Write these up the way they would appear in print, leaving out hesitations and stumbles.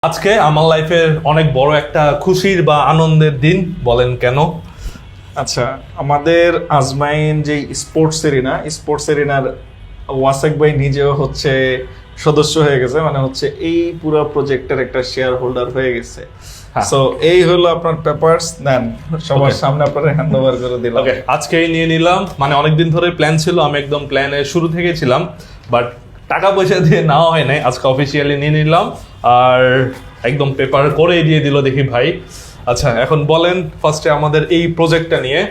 আজকে আমার লাইফের অনেক বড় একটা খুশির বা আনন্দের দিন, বলেন কেন? আচ্ছা, আমাদের আজমাইন যে স্পোর্টস এরিনার ওয়াসেক ভাই নিজেও হচ্ছে সদস্য হয়ে গেছে, মানে হচ্ছে এই পুরো প্রজেক্টের একটা শেয়ার হোল্ডার হয়ে গেছে। হ্যাঁ। সো এই হলো আপনার পেপারস, নেন সবার Okay. সামনে আপনারা হ্যান্ড ওভার করে দিলাম। ওকে, আজকেই নিয়ে নিলাম। মানে অনেকদিন ধরে প্ল্যান ছিল, আমি একদম প্ল্যানের শুরু থেকে ছিলাম, বাট টাকা পয়সা দিয়ে নেওয়া হয় নাই। আজকে অফিসিয়ালি নিয়ে নিলাম আর একদম পেপার করে দিয়ে দিল দেখি ভাই। আচ্ছা, এখন বলেন ফার্স্টে আমাদের এই প্রজেক্টটা নিয়ে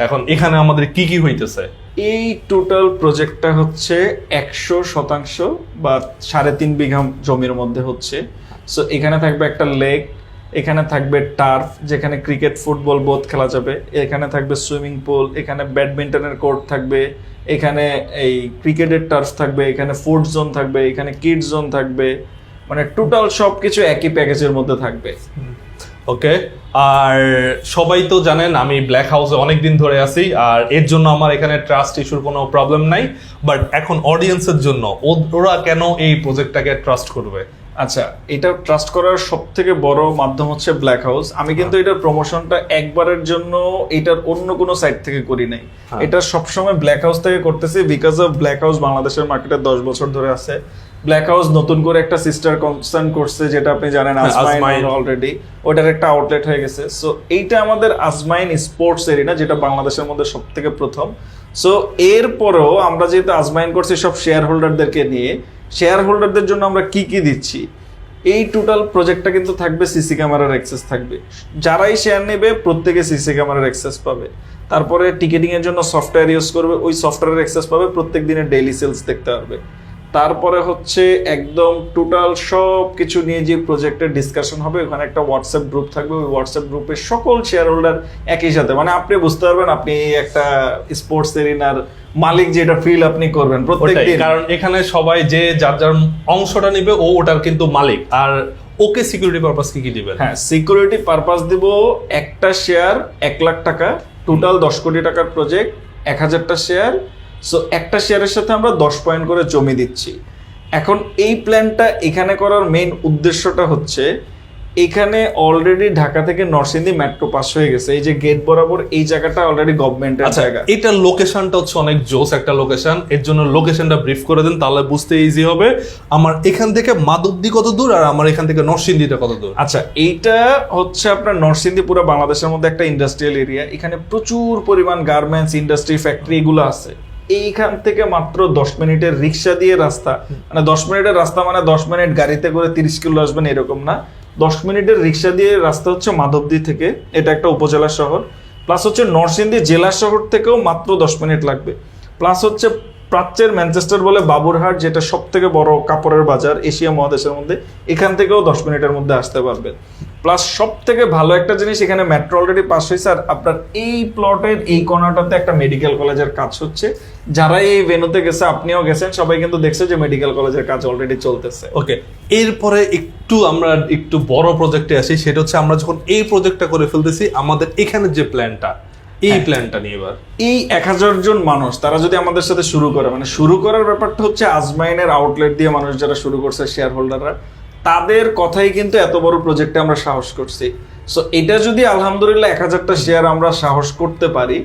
এখন এখানে আমাদের কি কি হইতেছে। এই টোটাল প্রজেক্টটা হচ্ছে 100% বা 3.5 বিঘা জমির মধ্যে হচ্ছে। সো এখানে থাকবে একটা লেক, এখানে থাকবে টার্ফ যেখানে ক্রিকেট ফুটবল বোথ খেলা যাবে, এখানে থাকবে সুইমিং পুল, এখানে ব্যাডমিন্টনের কোর্ট থাকবে, এখানে এই ক্রিকেটের টার্ফ থাকবে, এখানে ফুড জোন থাকবে, এখানে কিডস জোন থাকবে, মানে টোটাল সবকিছু একই প্যাকেজের মধ্যে থাকবে। ওকে, আর সবাই তো জানেন আমি ব্ল্যাক হাউসে অনেকদিন ধরে আছি, আর এর জন্য আমার এখানে ট্রাস্ট ইস্যুর কোনো প্রবলেম নাই। বাট এখন অডিয়েন্সের জন্য ওরা কেন এই প্রজেক্টটাকে ট্রাস্ট করবে? আচ্ছা, এটা ট্রাস্ট করার সব থেকে বড় মাধ্যম হচ্ছে ব্ল্যাক হাউস। আমি কিন্তু এটার প্রমোশনটা একবারের জন্য এটার অন্য কোনো সাইট থেকে করি নাই, এটা সবসময় ব্ল্যাক হাউস থেকে করতেছি। বিকজ অফ ব্ল্যাক হাউস বাংলাদেশের মার্কেটে 10 বছর ধরে আছে। ব্ল্যাক হাউস নতুন করে একটা সিস্টার কনসার্ন করছে, যেটা আপনি জানেন, আজমাইন অলরেডি ওটার একটা আউটলেট হয়ে গেছে। সো এইটা আমাদের আজমাইন স্পোর্টস এরিনা, যেটা বাংলাদেশের মধ্যে সব থেকে প্রথম। সো এরপরেও আমরা যেহেতু আজমাইন করছি সব শেয়ার হোল্ডারদেরকে নিয়ে, শেয়ার হোল্ডারদের জন্য আমরা কি কি দিচ্ছি, এই টোটাল প্রজেক্টটা কিন্তু থাকবে সিসি ক্যামেরার অ্যাক্সেস থাকবে। যারাই শেয়ার নেবে প্রত্যেকে সিসি ক্যামেরার অ্যাক্সেস পাবে। তারপরে টিকেটিং এর জন্য সফটওয়্যার ইউজ করবে, ওই সফটওয়্যারের অ্যাক্সেস পাবে, প্রত্যেক দিনের ডেইলি সেলস দেখতে পারবে। তারপরে হচ্ছে একদম টোটাল সব কিছু নিয়ে যে প্রজেক্টের ডিসকাশন হবে, ওখানে একটা হোয়াটসঅ্যাপ গ্রুপ থাকবে, ওই হোয়াটসঅ্যাপ গ্রুপে সকল শেয়ার হোল্ডার একই সাথে, মানে আপনি বুঝতে পারবেন আপনি একটা স্পোর্টস এরিনার মালিক, যেটা ফিল আপনি করবেন প্রত্যেকদিন। কারণ এখানে সবাই যে যার যার অংশটা নিবে ও ওটার কিন্তু মালিক। আর ওকে সিকিউরিটি পারপাস কি কি দিবেন? হ্যাঁ, সিকিউরিটি পারপাস দিব একটা শেয়ার 1 লাখ টাকা, টোটাল 10 কোটি টাকার প্রজেক্ট, 1000টা শেয়ার। সো একটা শেয়ারের সাথে আমরা 10 পয়েন্ট করে জমি দিচ্ছি। এখন এই প্ল্যানটা এখানে করার মেইন উদ্দেশ্যটা হচ্ছে, এখানে অলরেডি ঢাকা থেকে নরসিংদী মেট্রো পাস হয়ে গেছে। এই যে গেট বরাবর এই জায়গাটা অলরেডি গভর্নমেন্টের আচ্ছা, জায়গা। এটার লোকেশনটা হচ্ছে অনেক জোস একটা লোকেশন, এর জন্য লোকেশনটা ব্রিফ করে দেন, তাহলে বুঝতে ইজি হবে। আমার এখান থেকে মাধবদী কত দূর আর আমার এখান থেকে নরসিংদীটা কত দূর? আচ্ছা, এইটা হচ্ছে আপনার নরসিংদী পুরো বাংলাদেশের মধ্যে একটা ইন্ডাস্ট্রিয়াল এরিয়া। এখানে প্রচুর পরিমাণ গার্মেন্টস ইন্ডাস্ট্রি, ফ্যাক্টরি এগুলো আছে। এইখান থেকে মাত্র 10 মিনিটের রিক্সা দিয়ে রাস্তা, মানে 10 মিনিটের রাস্তা মানে 10 মিনিট গাড়িতে করে 30 কিলো আসবেন এরকম না, 10 মিনিটের রিক্সা দিয়ে রাস্তা হচ্ছে মাধবদী থেকে। এটা একটা উপজেলা শহর। প্লাস হচ্ছে নরসিংদী জেলা শহর থেকেও মাত্র 10 মিনিট লাগবে। প্লাস হচ্ছে প্রাচ্যের ম্যানচেস্টার বলে বাবুরহাট, যেটা সব থেকে বড় কাপড়ের বাজার এশিয়া মহাদেশের মধ্যে, এখান থেকেও 10 মিনিটের মধ্যে আসতে পারবেন। প্লাস সব থেকে ভালো একটা জিনিস, এখানে মেট্রো অলরেডি পাস হয়েছে। আর আপনার এই প্লটের এই কর্নারটাতে একটা মেডিকেল কলেজের কাজ হচ্ছে। যারা এই ভেন্যুতে গেছে, আপনিও গেছেন, সবাই কিন্তু দেখছে যে মেডিকেল কলেজের কাজ অলরেডি চলতেছে। ওকে, এরপরে আমরা একটু বড় প্রজেক্টে আসি। সেটা হচ্ছে আমরা যখন এই প্রজেক্টটা করে ফেলতেছি, আমাদের এখানে যে প্ল্যানটা, এই প্ল্যানটা নিয়ে এবার এই 1000 জন মানুষ তারা যদি আমাদের সাথে শুরু করে, মানে শুরু করার ব্যাপারটা হচ্ছে আজমাইনের আউটলেট দিয়ে মানুষ যারা শুরু করছে শেয়ার হোল্ডাররা, তাদের কথাই কিন্তু এত বড় প্রজেক্টে আমরা সাহস করছি। সো এটা যদি আলহামদুলিল্লাহ 1000টা শেয়ার আমরা সাহস করতে পারি,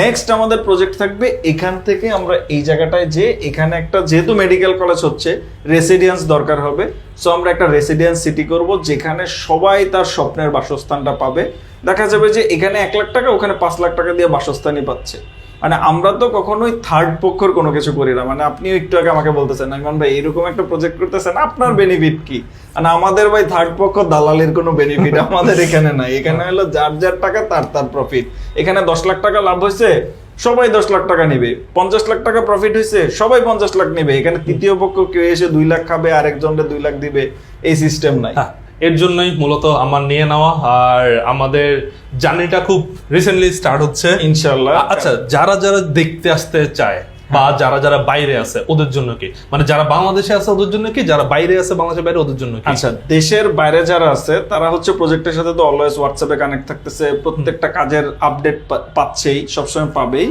নেক্সট আমাদের প্রজেক্ট থাকবে এখান থেকে আমরা এই জায়গাটায় যে এখানে একটা, যেহেতু মেডিকেল কলেজ হচ্ছে, রেসিডেন্স দরকার হবে। সো আমরা একটা রেসিডেন্স সিটি করব, যেখানে সবাই তার স্বপ্নের বাসস্থানটা পাবে। দেখা যাবে যে এখানে 1 লাখ টাকা, ওখানে 5 লাখ টাকা দিয়ে বাসস্থানই পাচ্ছে। মানে আমরা তো কখনোই থার্ড পক্ষর কোনো কিছু করি না। মানে আপনিও একটু আগে আমাকে বলতেছেন, ইমন ভাই এরকম একটা প্রজেক্ট করতেছেন, আপনার বেনিফিট কি? মানে আমাদের ভাই থার্ড পক্ষ দালালের কোনো বেনিফিট আমাদের এখানে নাই। এখানে হলো যার যার টাকা তার প্রফিট। এখানে 10 লাখ টাকা লাভ হয়েছে, সবাই 10 লাখ টাকা নিবে। 50 লাখ টাকা প্রফিট হয়েছে, সবাই 50 লাখ নিবে। এখানে তৃতীয় পক্ষ কেউ এসে 2 লাখ খাবে, আরেকজনকে 2 লাখ দিবে, এই সিস্টেম নাই। এর জন্যই মূলত আমার নিয়ে নেওয়া। আর আমাদের জার্নিটা খুব রিসেন্টলি স্টার্ট হচ্ছে ইনশাআল্লাহ। আচ্ছা, যারা যারা দেখতে আসতে চায় বা যারা যারা বাইরে আছে ওদের জন্য কি, মানে যারা বাংলাদেশে আছে ওদের জন্য কি, যারা বাইরে আছে বাংলাদেশের বাইরে ওদের জন্য কি? আচ্ছা, দেশের বাইরে যারা আছে তারা হচ্ছে প্রজেক্টের সাথে তো অলওয়েজ হোয়াটসঅ্যাপে কানেক্ট থাকতেছে, প্রত্যেকটা কাজের আপডেট পাচ্ছেই, সবসময় পাবেই।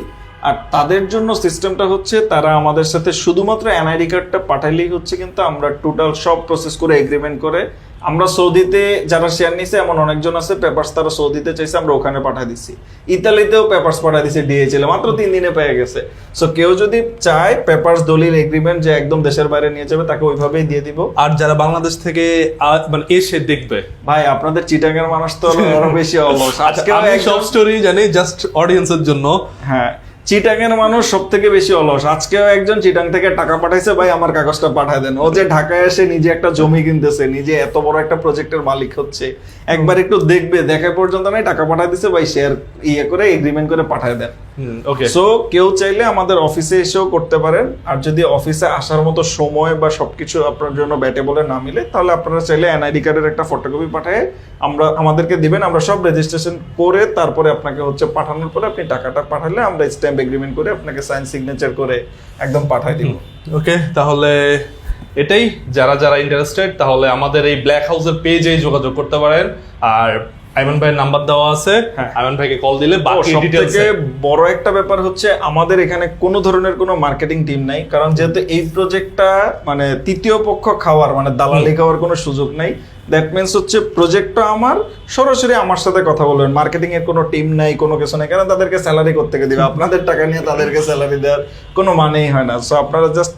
আর তাদের জন্য সিস্টেমটা হচ্ছে, তারা আমাদের সাথে শুধুমাত্র এনআইডি কার্ডটা পাঠাইলেই হচ্ছে, কিন্তু আমরা টোটাল সব প্রসেস করে এগ্রিমেন্ট করে আমরা সৌদিতে যারা শেয়ার নিছে এমন অনেকজন আছে, পেপারস তারা সৌদিতে চাইছে, আমরা ওখানে পাঠিয়ে দিছি। ইতালিতেও পেপারস পাঠিয়ে দিছি ডিএইচএল, মাত্র 3 দিনে পেয়ে গেছে। সো কেউ যদি চায় পেপারস দলিল এগ্রিমেন্ট যে একদম দেশের বাইরে নিয়ে যাবে, তাকে ওইভাবেই দিয়ে দিব। আর যারা বাংলাদেশ থেকে মানে এসে দেখবে, ভাই আপনাদের চিটাগাংয়ের মানুষ তো আরো বেশি অলস। আজকে আমি সব স্টোরি জানি জাস্ট অডিয়েন্সের জন্য। হ্যাঁ, চিটাগাংয়ের মানুষ সব থেকে বেশি অলস। আজকেও একজন চিটাং থেকে টাকা পাঠাইছে, ভাই আমার কাগজটা পাঠায় দেন। ও যে ঢাকায় এসে নিজে একটা জমি কিনতেছে, নিজে এত বড় একটা প্রজেক্টের মালিক হচ্ছে, একবার একটু দেখবে, দেখা পর্যন্ত নাই, টাকা পাঠায় দিছে, ভাই শেয়ার করে এগ্রিমেন্ট করে পাঠায় দেন। ওকে, সো কেউ চাইলে আমাদের অফিসে এসেও করতে পারেন। আর যদি অফিসে আসার মতো সময় বা সবকিছু আপনার জন্য ব্যাটেবলে না মিলে, তাহলে আপনারা চাইলে এনআইডি কার্ডের একটা ফটোকপি পাঠিয়ে আমাদেরকে দিবেন, আমরা সব রেজিস্ট্রেশন করে তারপরে আপনাকে পাঠানোর পরে আপনি টাকাটা পাঠালে আমরা স্ট্যাম্প এগ্রিমেন্ট করে আপনাকে সাইন সিগনেচার করে একদম পাঠিয়ে দিব। ওকে, তাহলে এটাই, যারা যারা ইন্টারেস্টেড তাহলে আমাদের এই ব্ল্যাক হাউসের পেজেই যোগাযোগ করতে পারেন। আর আইমান ভাইয়ের নাম্বার দেওয়া আছে, আইমান ভাইকে কল দিলে বাকি ডিটেইলস। সবথেকে বড় একটা ব্যাপার হচ্ছে আমাদের এখানে কোনো ধরনের কোনো মার্কেটিং টিম নাই, কারণ যেহেতু এই প্রজেক্টটা মানে তৃতীয় পক্ষ খাওয়ার, মানে দালালি খাওয়ার কোনো সুযোগ নাই। দ্যাট মিনস হচ্ছে প্রজেক্টটা আমার, সরাসরি আমার সাথে কথা বলবেন, মার্কেটিং এর কোনো টিম নাই, কোনো কিছু নাই, কারণ তাদেরকে স্যালারি করতে দিবে, আপনাদের টাকা নিয়ে তাদেরকে স্যালারি দেওয়ার কোনো মানেই হয় না। সো আপনারা জাস্ট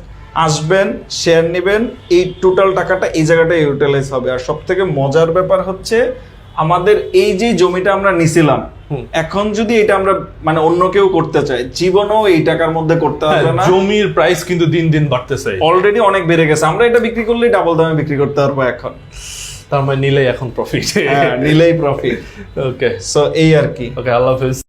আসবেন, শেয়ার নেবেন, এই টোটাল টাকাটা এই জায়গাটায় ইউটিলাইজ হবে। আর সব থেকে মজার ব্যাপার হচ্ছে আমাদের এই যে জমিটা আমরা নিছিলাম, এখন যদি এটা আমরা মানে অন্য কেউ করতে চায়, জীবনেও এই টাকার মধ্যে করতে হবে না। জমির প্রাইস কিন্তু দিন দিন বাড়তেছে, অলরেডি অনেক বেড়ে গেছে। আমরা এটা বিক্রি করলেই ডাবল দামে বিক্রি করতে পারবো এখন। তার মানে নিলেই এখন প্রফিট, নিলেই প্রফিট। ওকে, সো এই আর কি। ওকে, আল্লাহ হাফেজ।